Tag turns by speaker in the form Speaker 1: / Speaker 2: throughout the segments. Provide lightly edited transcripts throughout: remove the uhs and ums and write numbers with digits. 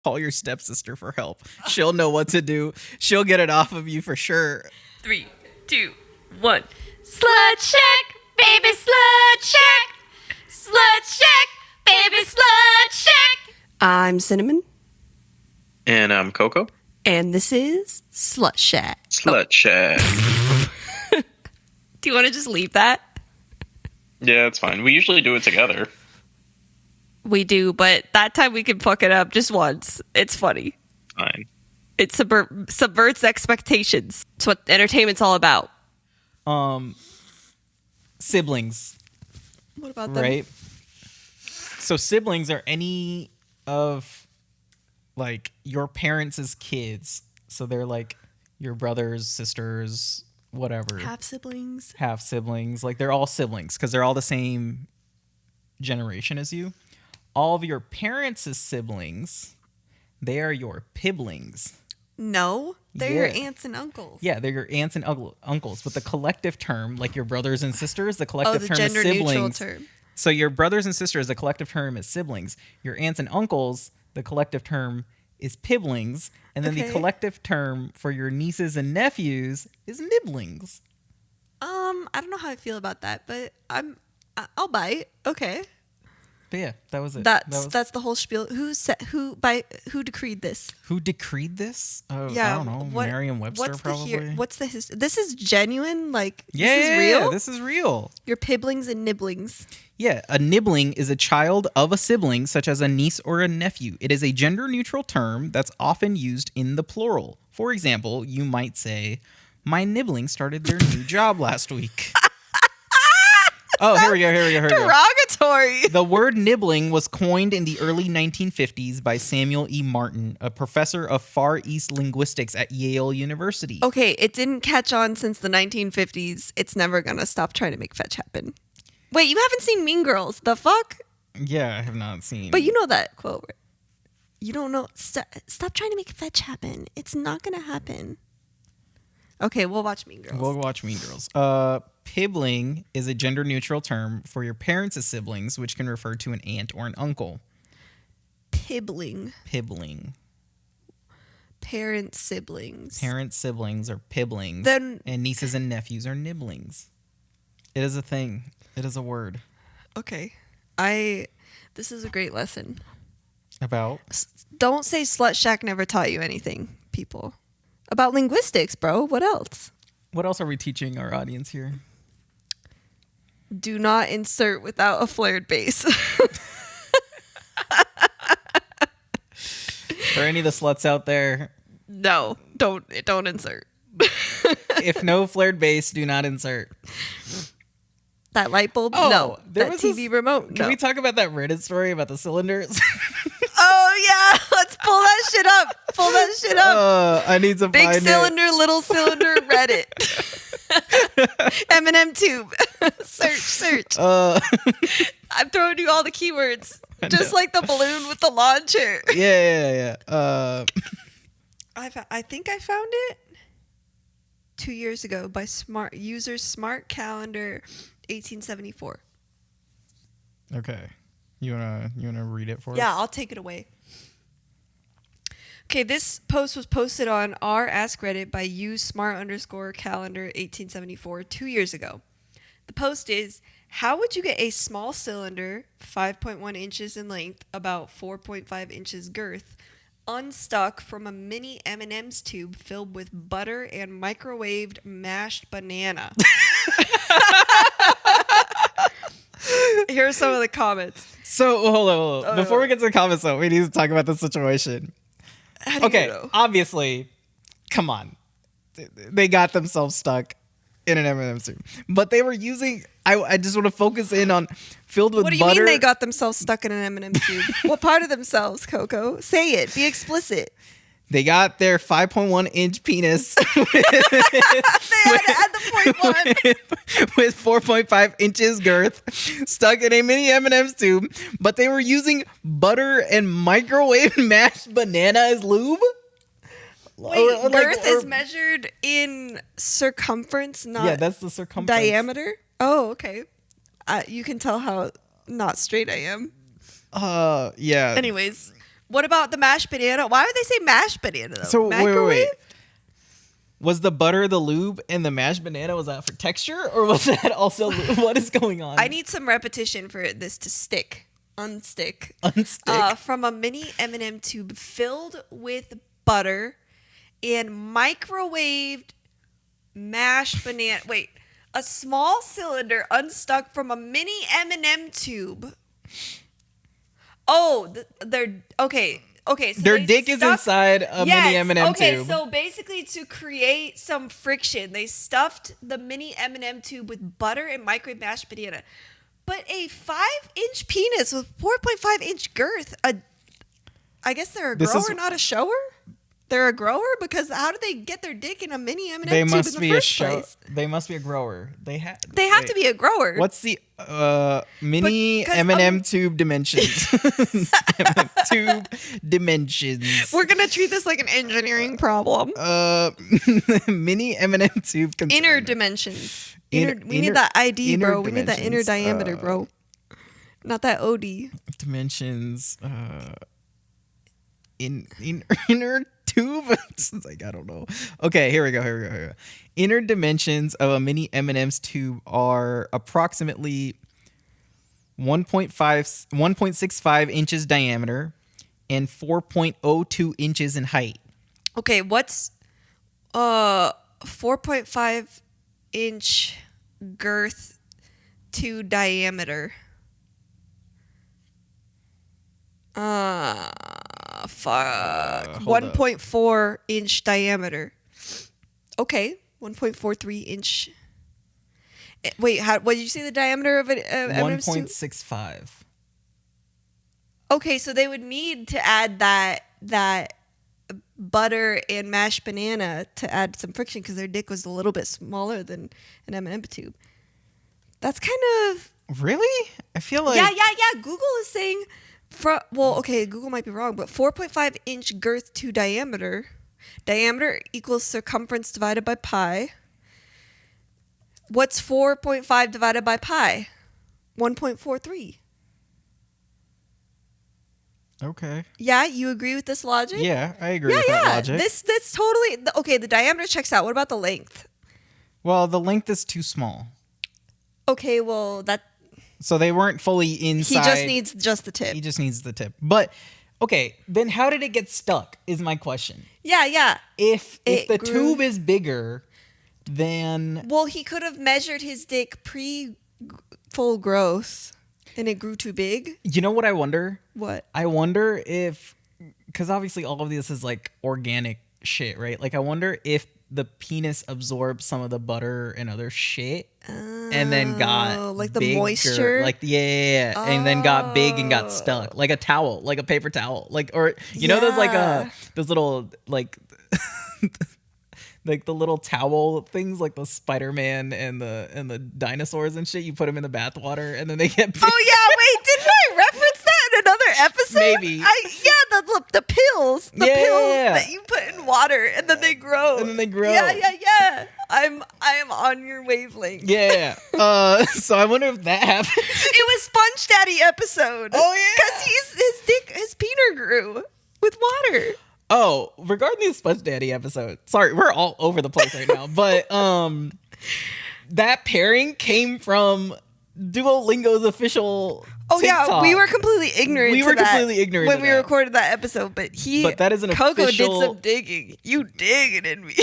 Speaker 1: Call your stepsister for help. She'll know what to do. She'll get it off of you for sure.
Speaker 2: 3, 2, 1. Slut Shack, baby, Slut Shack. Slut Shack, baby, Slut Shack.
Speaker 3: I'm Cinnamon.
Speaker 4: And I'm Coco.
Speaker 3: And this is Slut Shack.
Speaker 4: Slut Shack.
Speaker 3: Do you want to just leave that?
Speaker 4: Yeah, it's fine. We usually do it together.
Speaker 3: We do, but that time we can fuck it up just once. It's funny.
Speaker 4: Fine.
Speaker 3: It subverts expectations. It's what entertainment's all about.
Speaker 1: Siblings.
Speaker 3: What about them?
Speaker 1: Right? So siblings are any of like your parents' kids. So they're like your brothers, sisters, whatever.
Speaker 3: Half siblings.
Speaker 1: Half siblings. Like they're all siblings because they're all the same generation as you. All of your parents' siblings, they are your piblings.
Speaker 3: No, they're your aunts and uncles.
Speaker 1: Yeah, they're your aunts and uncles. But the collective term, like your brothers and sisters, the collective term is siblings.
Speaker 3: Gender-neutral term.
Speaker 1: So your brothers and sisters, the collective term is siblings. Your aunts and uncles, the collective term is piblings. And then the collective term for your nieces and nephews is nibblings.
Speaker 3: I don't know how I feel about that, but I'll buy it. Okay.
Speaker 1: But yeah, that was it.
Speaker 3: That's the whole spiel. Who decreed this?
Speaker 1: Who decreed this? Oh,
Speaker 3: Yeah,
Speaker 1: I don't know. Merriam-Webster probably.
Speaker 3: What's the history? This is genuine. Like
Speaker 1: Yeah,
Speaker 3: this is real.
Speaker 1: This is real.
Speaker 3: Your piblings and nibblings.
Speaker 1: Yeah, a nibbling is a child of a sibling, such as a niece or a nephew. It is a gender-neutral term that's often used in the plural. For example, you might say, "My nibbling started their new job last week." Oh, here we go.
Speaker 3: Derogatory.
Speaker 1: The word nibbling was coined in the early 1950s by Samuel E. Martin, a professor of Far East linguistics at Yale University.
Speaker 3: Okay, it didn't catch on since the 1950s. It's never gonna stop trying to make fetch happen. Wait, you haven't seen Mean Girls? The fuck?
Speaker 1: Yeah, I have not seen.
Speaker 3: But you know that quote. Right? You don't know. Stop trying to make fetch happen. It's not gonna happen. Okay, we'll watch Mean Girls.
Speaker 1: We'll watch Mean Girls. Pibling is a gender-neutral term for your parents' siblings, which can refer to an aunt or an uncle.
Speaker 3: Pibbling. Parent siblings.
Speaker 1: Parent siblings are piblings.
Speaker 3: Then,
Speaker 1: and nieces and nephews are nibblings. It is a thing. It is a word.
Speaker 3: Okay. This is a great lesson.
Speaker 1: About?
Speaker 3: Don't say Slut Shack never taught you anything, people. About linguistics, bro. What else?
Speaker 1: What else are we teaching our audience here?
Speaker 3: Do not insert without a flared bass.
Speaker 1: For any of the sluts out there,
Speaker 3: no, don't insert.
Speaker 1: If no flared bass, do not insert.
Speaker 3: That light bulb?
Speaker 1: Oh,
Speaker 3: no.
Speaker 1: That
Speaker 3: TV remote?
Speaker 1: Can we talk about that Reddit story about the cylinders?
Speaker 3: Oh, yeah. Let's pull that shit up. I need to
Speaker 1: Big
Speaker 3: find cylinder,
Speaker 1: it.
Speaker 3: Little cylinder, Reddit. M&M tube. Search. I'm throwing you all the keywords. Just like the balloon with the launcher.
Speaker 1: Yeah.
Speaker 3: I think I found it 2 years ago by Smart Calendar 1874.
Speaker 1: Okay. You wanna read it for us?
Speaker 3: Yeah, I'll take it away. Okay, this post was posted on r Ask Reddit by Smart_Calendar 1874 2 years ago. The post is, how would you get a small cylinder, 5.1 inches in length, about 4.5 inches girth, unstuck from a mini M&M's tube filled with butter and microwaved mashed banana? Here are some of the comments.
Speaker 1: So, hold on. Before we get to the comments, though, we need to talk about the situation. Okay, obviously, come on. They got themselves stuck in an M&M's tube. But they were using... I just want to focus in on filled with butter.
Speaker 3: What do you mean they got themselves stuck in an M&M's tube? What part of themselves, Coco? Say it. Be explicit.
Speaker 1: They got their 5.1-inch penis
Speaker 3: they had to add the 0.1
Speaker 1: with 4.5 inches girth stuck in a mini M&M's tube, but they were using butter and microwave mashed banana as lube.
Speaker 3: Wait, girth is measured in circumference, not
Speaker 1: that's the circumference.
Speaker 3: Diameter? Oh, okay. You can tell how not straight I am.
Speaker 1: Yeah.
Speaker 3: Anyways, What about the mashed banana? Why would they say mashed banana though?
Speaker 1: So wait.
Speaker 3: Microwave?
Speaker 1: Was the butter the lube and the mashed banana, was that for texture, or was that also lube? What is going on?
Speaker 3: I need some repetition for this to stick. Unstick.
Speaker 1: Unstick.
Speaker 3: From a mini M&M tube filled with butter and microwaved mashed banana. Wait, a small cylinder unstuck from a mini M&M tube. Oh, they're okay. Okay, so
Speaker 1: Their dick is inside a mini M&M
Speaker 3: okay,
Speaker 1: tube.
Speaker 3: so basically to create some friction, they stuffed the mini M&M tube with butter and microwave mashed banana. But a 5-inch penis with 4.5-inch girth, I guess they're a grower, not a shower? They're a grower? Because how do they get their dick in a mini M&M tube in the first place?
Speaker 1: They must be a grower. They have
Speaker 3: to be a grower.
Speaker 1: What's the mini M&M tube dimensions? Tube dimensions.
Speaker 3: We're going to treat this like an engineering problem.
Speaker 1: Mini M&M tube
Speaker 3: Inner dimensions. We need that ID, bro. We need that inner diameter, bro. Not that OD.
Speaker 1: Dimensions. Inner tube. It's like, I don't know. Okay, here we go. Inner dimensions of a mini M&M's tube are approximately 1.65 inches diameter and 4.02 inches in height.
Speaker 3: Okay, what's 4.5 inch girth to diameter? Fuck. 1.4 inch diameter. Okay, 1.43 inch. Wait, what did you say the diameter of it?
Speaker 1: 1.65.
Speaker 3: Okay, so they would need to add that butter and mashed banana to add some friction because their dick was a little bit smaller than an M&M tube. That's kind of...
Speaker 1: Really? I feel like...
Speaker 3: Yeah. Google is saying... Google might be wrong, but 4.5 inch girth to diameter. Diameter equals circumference divided by pi. What's 4.5 divided by pi? 1.43.
Speaker 1: Okay.
Speaker 3: Yeah, you agree with this logic?
Speaker 1: Yeah, I agree with that logic.
Speaker 3: This totally... Okay, the diameter checks out. What about the length?
Speaker 1: Well, the length is too small.
Speaker 3: Okay, well, that...
Speaker 1: So they weren't fully inside.
Speaker 3: He just needs just the tip.
Speaker 1: He just needs the tip. But, okay, then how did it get stuck is my question.
Speaker 3: Yeah.
Speaker 1: If the tube is bigger, then...
Speaker 3: Well, he could have measured his dick pre-full growth, and it grew too big.
Speaker 1: You know what I wonder?
Speaker 3: What?
Speaker 1: I wonder if... Because obviously all of this is like organic shit, right? Like I wonder if the penis absorbed some of the butter and other shit and then got
Speaker 3: like the
Speaker 1: bigger.
Speaker 3: moisture,
Speaker 1: like and then got big and got stuck like a towel, like a paper towel, like, or you know those like those little like like the little towel things, like the Spider-Man and the dinosaurs and shit. You put them in the bathwater and then they get big.
Speaker 3: Oh yeah, wait, didn't I reference that in another episode?
Speaker 1: Maybe.
Speaker 3: The pills. The pills that you put in water and then they grow. Yeah. I am on your wavelength.
Speaker 1: Yeah. So I wonder if that happened.
Speaker 3: It was Sponge Daddy episode.
Speaker 1: Oh yeah.
Speaker 3: Because his peener grew with water.
Speaker 1: Oh, regarding the Sponge Daddy episode, sorry, we're all over the place right now, but that pairing came from Duolingo's official TikTok.
Speaker 3: Yeah, we were completely ignorant. When we recorded that episode, but
Speaker 1: that is an
Speaker 3: Coco
Speaker 1: official...
Speaker 3: did some digging. You digging in me.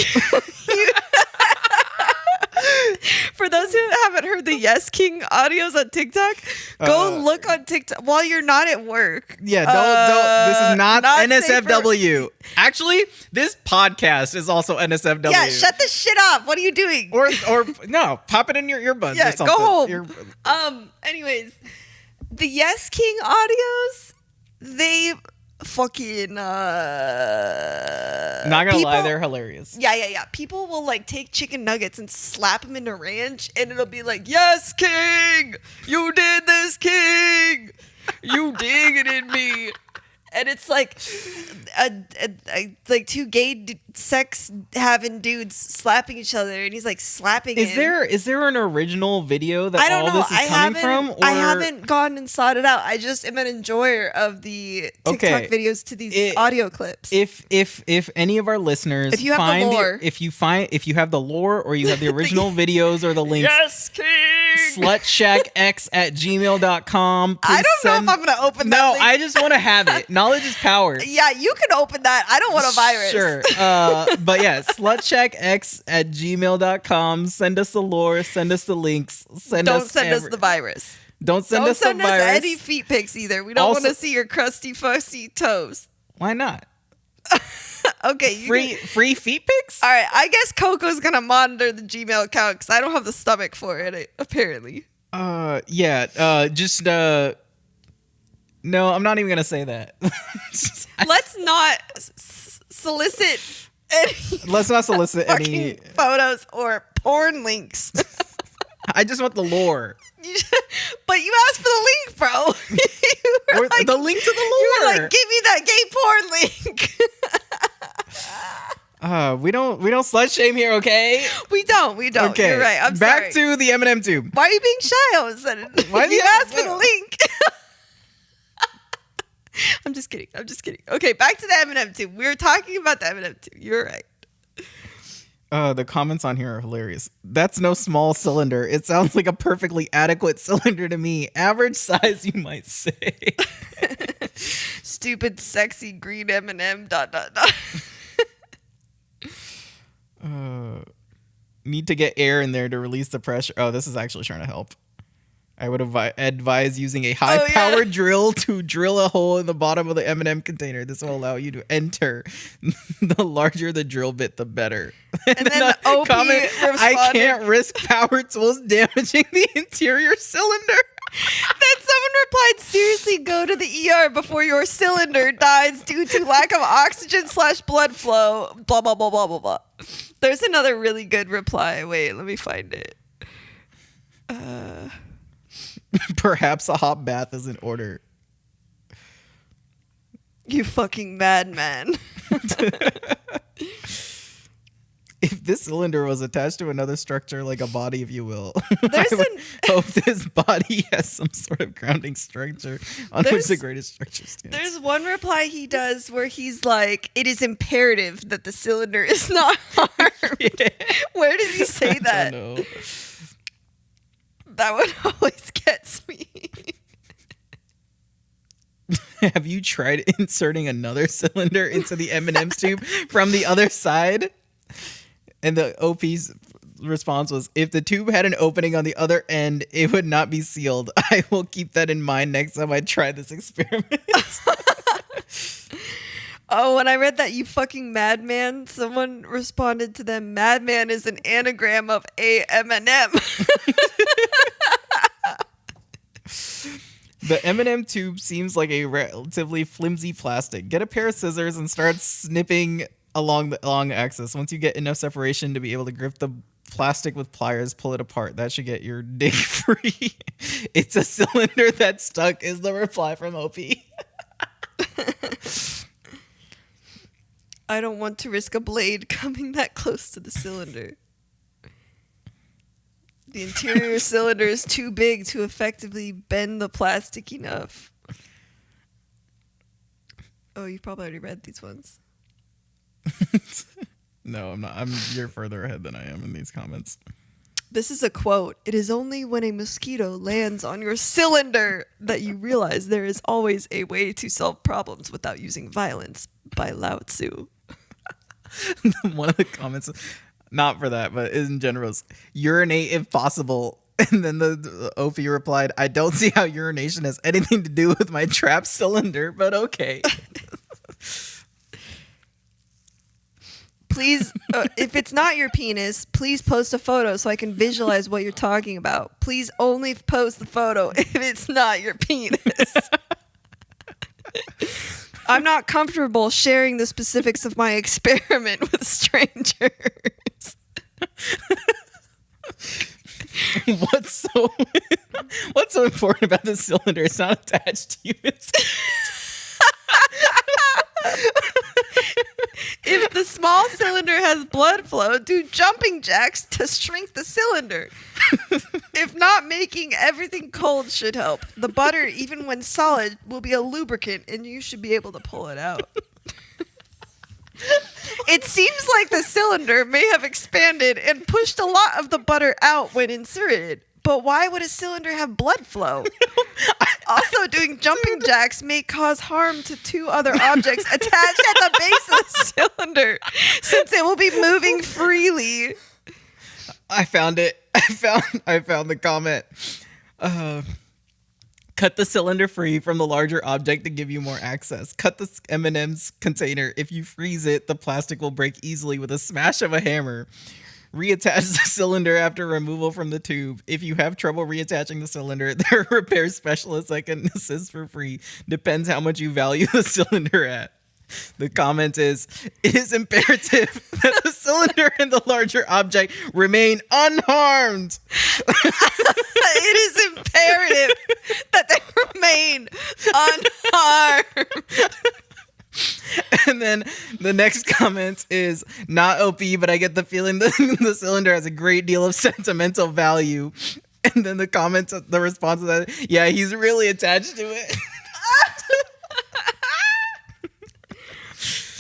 Speaker 3: For those who haven't heard the Yes King audios on TikTok, go look on TikTok while you're not at work.
Speaker 1: Yeah, don't. This is not NSFW. Actually, this podcast is also NSFW.
Speaker 3: Yeah, shut this shit off. What are you doing?
Speaker 1: Or no, pop it in your earbuds or something.
Speaker 3: Go home. Anyways, the Yes King audios, they fucking
Speaker 1: not gonna lie, they're hilarious.
Speaker 3: Yeah. People will like take chicken nuggets and slap them into ranch, and it'll be like, "Yes, King, you did this, King. You dig it in me." And it's like like two gay sex having dudes slapping each other, and he's like slapping.
Speaker 1: Is there an original video that
Speaker 3: I don't
Speaker 1: all
Speaker 3: know.
Speaker 1: this is coming from? Or...
Speaker 3: I haven't gone and sought it out. I just am an enjoyer of the TikTok videos to these audio clips.
Speaker 1: If any of our listeners,
Speaker 3: if you have the lore,
Speaker 1: if you have the lore, or you have the original videos or the links,
Speaker 3: yes, King.
Speaker 1: slutshackx@gmail.com.
Speaker 3: I don't know if I'm gonna open that.
Speaker 1: No,
Speaker 3: link.
Speaker 1: I just want to have it. Knowledge is power.
Speaker 3: Yeah, you can open that. I don't want a virus.
Speaker 1: Sure. But yeah, slutshackx@gmail.com. Send us the lore. Send us the links.
Speaker 3: Don't send us the virus.
Speaker 1: Don't send us the virus.
Speaker 3: Any feet pics either. We don't want to see your crusty, fussy toes.
Speaker 1: Why not?
Speaker 3: Okay.
Speaker 1: Free feet pics?
Speaker 3: All right. I guess Coco's going to monitor the Gmail account because I don't have the stomach for it, apparently.
Speaker 1: Yeah. No, I'm not even going to say that.
Speaker 3: Let's not solicit any.
Speaker 1: Let's not solicit any
Speaker 3: photos or porn links.
Speaker 1: I just want the lore.
Speaker 3: But you asked for the link, bro.
Speaker 1: Or like, the link to the lore.
Speaker 3: You were like, give me that gay porn link.
Speaker 1: We don't slut shame here, okay?
Speaker 3: We don't. Okay. You're right. I'm
Speaker 1: Back
Speaker 3: sorry.
Speaker 1: to the M&M tube.
Speaker 3: Why are you being shy all of a sudden?
Speaker 1: Why
Speaker 3: you asked for the link? I'm just kidding. Okay, back to the M&M tube. We were talking about the M&M tube. You're right.
Speaker 1: The comments on here are hilarious. That's no small cylinder. It sounds like a perfectly adequate cylinder to me. Average size, you might say.
Speaker 3: Stupid, sexy green M&M. ...
Speaker 1: Need to get air in there to release the pressure. Oh, this is actually trying to help. I would advise using a high-powered drill to drill a hole in the bottom of the M&M container. This will allow you to enter. The larger the drill bit, the better.
Speaker 3: And then the OP responded,
Speaker 1: I can't risk power tools damaging the interior cylinder.
Speaker 3: Then someone replied, seriously, go to the ER before your cylinder dies due to lack of oxygen/blood flow. Blah, blah, blah, blah, blah, blah. There's another really good reply. Wait, let me find it.
Speaker 1: Perhaps a hot bath is in order.
Speaker 3: You fucking madman.
Speaker 1: If this cylinder was attached to another structure, like a body, if you will,
Speaker 3: I would
Speaker 1: hope this body has some sort of grounding structure on which the greatest structure stands.
Speaker 3: There's one reply he does where he's like, it is imperative that the cylinder is not harmed. Yeah. Where did he say that?
Speaker 1: I don't know.
Speaker 3: That one always gets me.
Speaker 1: Have you tried inserting another cylinder into the M&M's tube from the other side? And the OP's response was, if the tube had an opening on the other end, it would not be sealed. I will keep that in mind next time I try this experiment.
Speaker 3: Oh, when I read that, you fucking madman, someone responded to them, madman is an anagram of A-M-N-M.
Speaker 1: The M&M tube seems like a relatively flimsy plastic. Get a pair of scissors and start snipping along the long axis. Once you get enough separation to be able to grip the plastic with pliers, pull it apart. That should get your dick free. It's a cylinder that's stuck, is the reply from OP.
Speaker 3: I don't want to risk a blade coming that close to the cylinder. The interior cylinder is too big to effectively bend the plastic enough. Oh, you probably already read these ones.
Speaker 1: No, I'm not. You're further ahead than I am in these comments.
Speaker 3: This is a quote. It is only when a mosquito lands on your cylinder that you realize there is always a way to solve problems without using violence, by Lao Tzu.
Speaker 1: One of the comments, not for that, but in general, is urinate if possible. And then the OP replied, I don't see how urination has anything to do with my trap cylinder, but okay.
Speaker 3: Please, if it's not your penis, please post a photo so I can visualize what you're talking about. Please only post the photo if it's not your penis. I'm not comfortable sharing the specifics of my experiment with strangers.
Speaker 1: What's so important about this cylinder? It's not attached to you.
Speaker 3: If the small cylinder has blood flow, do jumping jacks to shrink the cylinder. If not, making everything cold should help. The butter, even when solid, will be a lubricant, and you should be able to pull it out. It seems like the cylinder may have expanded and pushed a lot of the butter out when inserted. But why would a cylinder have blood flow? Also, doing jumping jacks may cause harm to two other objects attached at the base of the cylinder, since it will be moving freely.
Speaker 1: I found it. I found the comment. Cut the cylinder free from the larger object to give you more access. Cut the M&M's container. If you freeze it, the plastic will break easily with a smash of a hammer. Reattach the cylinder after removal from the tube. If you have trouble reattaching the cylinder, there are repair specialists that can assist for free. Depends how much you value the cylinder at. The comment is, it is imperative that the cylinder and the larger object remain unharmed.
Speaker 3: It is imperative that they remain unharmed.
Speaker 1: And then the next comment is not OP, but I get the feeling that the cylinder has a great deal of sentimental value. And then the response to that, yeah, he's really attached to it.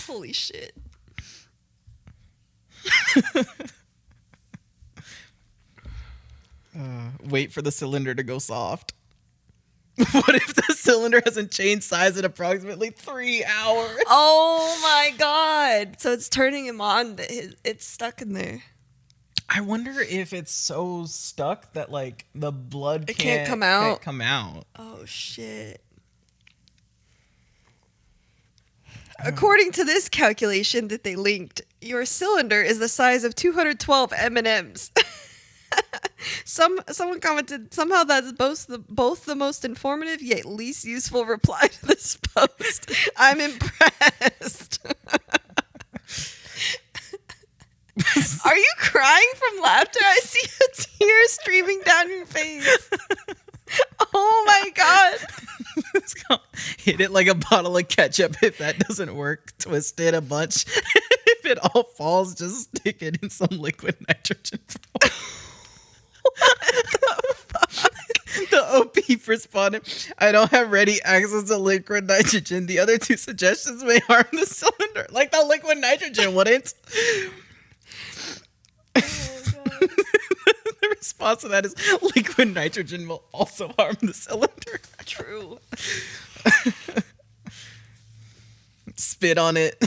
Speaker 3: Holy shit.
Speaker 1: Wait for the cylinder to go soft. What if the cylinder hasn't changed size in approximately 3 hours?
Speaker 3: Oh my god. So it's turning him on. It's stuck in there.
Speaker 1: I wonder if it's so stuck that like the blood
Speaker 3: can't come out.
Speaker 1: Can't come out.
Speaker 3: Oh shit. According to this calculation that they linked, your cylinder is the size of 212 M&Ms. Someone commented, somehow that's both the most informative yet least useful reply to this post. I'm impressed. Are you crying from laughter? I see a tear streaming down your face. Oh my god.
Speaker 1: Hit it like a bottle of ketchup. If that doesn't work, twist it a bunch. If it all falls, just stick it in some liquid nitrogen. The OP responded, I don't have ready access to liquid nitrogen. The other two suggestions may harm the cylinder. Like the liquid nitrogen wouldn't. The response to that is liquid nitrogen will also harm the cylinder.
Speaker 3: True.
Speaker 1: Spit on it.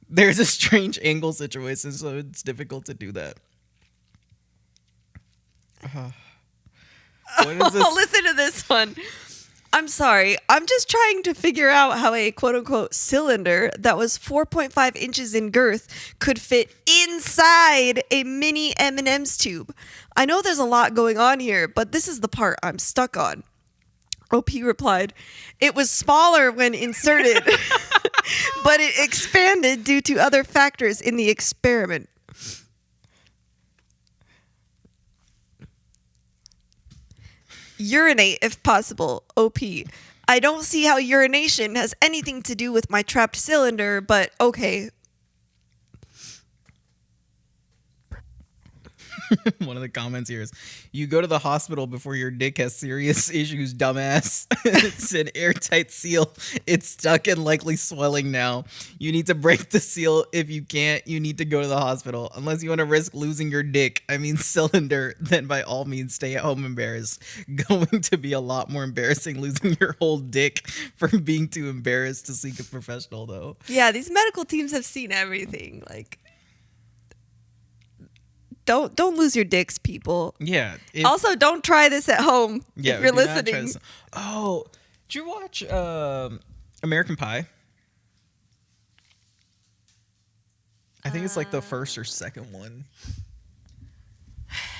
Speaker 1: There's a strange angle situation, so it's difficult to do that. What is this?
Speaker 3: Listen to this one. I'm sorry. I'm just trying to figure out how a quote-unquote cylinder that was 4.5 inches in girth could fit inside a mini M&M's tube. I know there's a lot going on here, but this is the part I'm stuck on. OP replied, it was smaller when inserted, but it expanded due to other factors in the experiment. Urinate if possible. OP. I don't see how urination has anything to do with my trapped cylinder, but okay.
Speaker 1: One of the comments here is, you go to the hospital before your dick has serious issues, dumbass. It's an airtight seal. It's stuck and likely swelling now. You need to break the seal. If you can't, you need to go to the hospital. Unless you want to risk losing your dick, cylinder, then by all means stay at home embarrassed. Going to be a lot more embarrassing losing your whole dick from being too embarrassed to seek a professional, though.
Speaker 3: Yeah, these medical teams have seen everything. Like, don't lose your dicks, people.
Speaker 1: Yeah.
Speaker 3: Also, don't try this at home if you're
Speaker 1: do not try
Speaker 3: listening.
Speaker 1: this. Oh, did you watch American Pie? I think it's like the first or second one.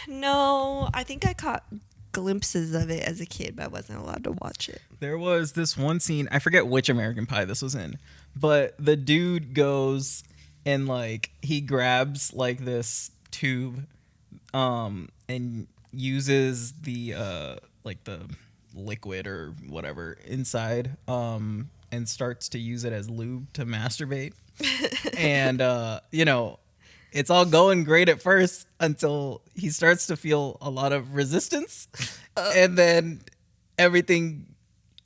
Speaker 3: No, I think I caught glimpses of it as a kid, but I wasn't allowed to watch it.
Speaker 1: There was this one scene, I forget which American Pie this was in, but the dude goes and like he grabs like this tube and uses the like the liquid or whatever inside, and starts to use it as lube to masturbate. And it's all going great at first until he starts to feel a lot of resistance, and then everything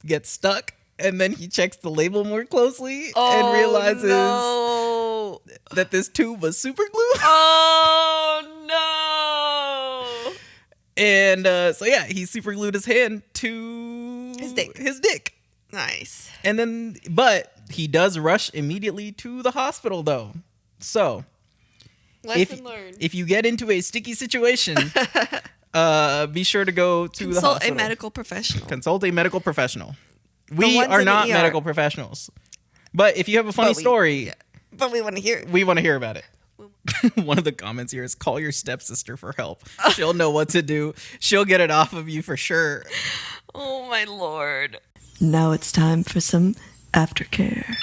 Speaker 1: gets stuck. And then he checks the label more closely and realizes that this tube was super glue.
Speaker 2: Oh no!
Speaker 1: And he super glued his hand to
Speaker 3: His dick. Nice.
Speaker 1: And then, but he does rush immediately to the hospital, though. So,
Speaker 3: Lesson learned.
Speaker 1: if you get into a sticky situation, be sure to go to the
Speaker 3: Consult
Speaker 1: hospital.
Speaker 3: a medical professional.
Speaker 1: Consult a medical professional. We
Speaker 3: ones
Speaker 1: are
Speaker 3: in the
Speaker 1: not
Speaker 3: ER.
Speaker 1: medical professionals. But if you have a funny story,
Speaker 3: But we want to hear it.
Speaker 1: we want to hear about it. One of the comments here is call your stepsister for help. She'll know what to do. She'll get it off of you for sure.
Speaker 2: Oh my lord.
Speaker 5: Now it's time for some aftercare.